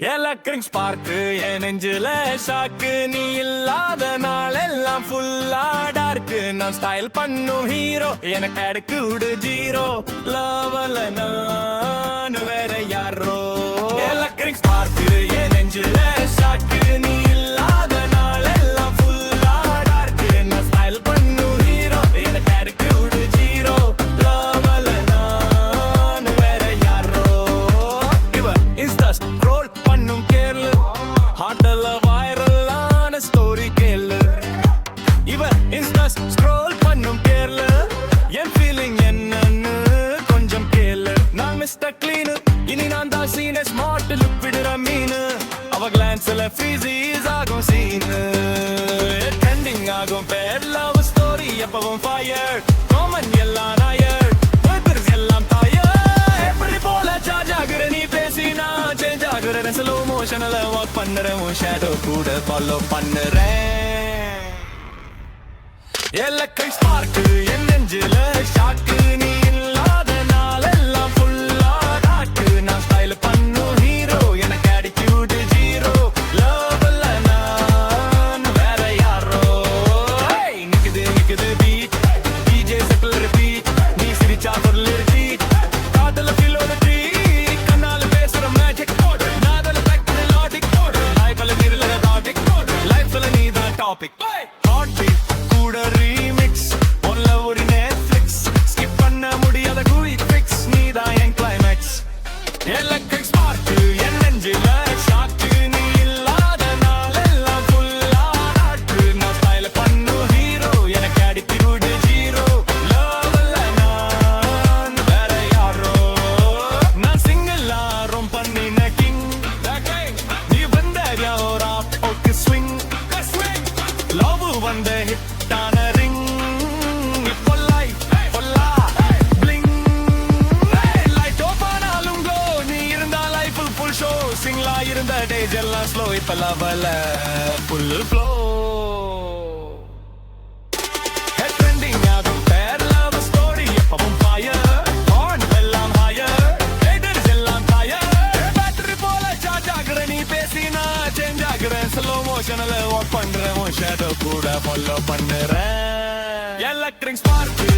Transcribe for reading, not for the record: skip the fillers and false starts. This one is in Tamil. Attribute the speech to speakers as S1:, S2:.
S1: எலக்ட்ரிக் ஸ்பார்க்கு என் நெஞ்சில ஷாக்கு நீ இல்லாத நாள் எல்லாம் ஃபுல்லா டார்க்கு நான் ஸ்டைல் பண்ணும் ஹீரோ எனக்கு அடுக்கு விடு ஜீரோ லவல நான் வேற யாரோ எலக்ட்ரிக் ஸ்பார்க்கு என் நெஞ்சில ஷாக்கு நீ இல்லாத நாள் எல்லாம் ஃபுல்லா டார்க்கு நான் ஸ்டைல் பண்ணும் ஹீரோ எனக்கு அடுக்கு விடு ஜீரோ லவல நான் வேற யாரோ இவ இன்ஸ்டா ஸ்க்ரோல் பண்ணும் கேர்ளு ஹாட்டல வைரலான ஸ்டோரி கேளு இவ இன்ஸ்டா ஸ்க்ரோல் பண்ணும் கேர்ளு என் ஃபீலிங் என்னன்னு கொஞ்சம் கேளு நான் மிஸ்டர் கிளீனு இனி நான் தான் சீன ஸ்மார்ட் லுக் விடுற மீனு அவ கிளான்ஸ்ல ஃப்ரீஸ் ஆகும் சீனு ட்ரெண்டிங் ஆகும் பேர் லவ் ஸ்டோரி எப்பவும் ஃபயர் காமன் எல்லாம் நாயர் எல்லாம் தாயர் எப்படி போல சார்ஜ் ஆகுற நீ பேசினா சேஞ்ச் ஆகுற ஸ்லோ மோஷன்ல வாக் பண்ணுறேன் உன் ஷேடோ கூட ஃபாலோ பண்ணுறேன் எலக்ட்ரிக் ஸ்பார்க்கு என் நெஞ்சில ஷாக்கு நீ இல்லாத நாள் எல்லாம் ஃபுல்லா டாக்கு நான் ஸ்டைல் பண்ணும் ஹீரோ எனக்கு ஆட்டிட்யூட் ஜீரோ லவ்ல நான் வேற யாரோ நிக்குது பீட் டிஜே செட்டில் ரிப்பீட் நீ சிரிச்சா பொருள் ரிப்பீட் காதல ஃபீலோட ட்ரீட் கண்ணால பேசுற மேஜிக் நாதல பேக் பண்ண லாஜிக் லைஃப்ல நீர்ல டாபிக் லைஃப்ல நீ தான் டாபிக் ஹாட் பீட் கூட ரீமிக்ஸ் ஒன்ல ஒரு நெட்ஃபிளிக்ஸ் ஸ்கிப் பண்ண முடியாத குயிக் ஃபிக்ஸ் நீ தான் என் கிளைமேக்ஸ் எலக்ட்ரிக் ஸ்பார்க்கு என் நெஞ்சில ஷாக்கு நீ இல்லாத நாள் எல்லாம் ஃபுல்லா டாக்கு நான் ஸ்டைல் பண்ணு ஹீரோ எனக்கு ஆட்டிட்யூட் ஜீரோ லவ்ல நான் வேற யாரோ நான் சிங்கிளா ரொம்ப பண்ணின கிங் நீ வந்த யாரா ஓகே ஸ்விங் லவ் வந்த ஹிட்டான ரிங் இப்போ லைஃப் ஃபுல்லா பிளிங் லைட் ஆஃப் ஆனாலும் க்ளோ நீ இருந்தா லைஃப் ஃபுல் ஷோ சிங்லா இருந்த டேஸ் எல்லாம் ஸ்லோ இப்ப லவல ஃபுல் ஃப்ளோ ட்ரெண்டிங் ஆகும் பேர் லவ் ஸ்டோரி எப்பவும் ஃபயர் ஹார்ன் எல்லாம் ஹையர் ஹேட்டர்ஸ் எல்லாம் டயர் பேட்டரி போல சார்ஜ் ஆகுற நீ பேசினா சேஞ்ச் ஆகுறேன் ஸ்லோ மோஷன்ல வாக் பண்றேன் உன் ஷேடோ கூட ஃபாலோ பண்ணுறேன் எலக்ட்ரிக் ஸ்பார்க்கு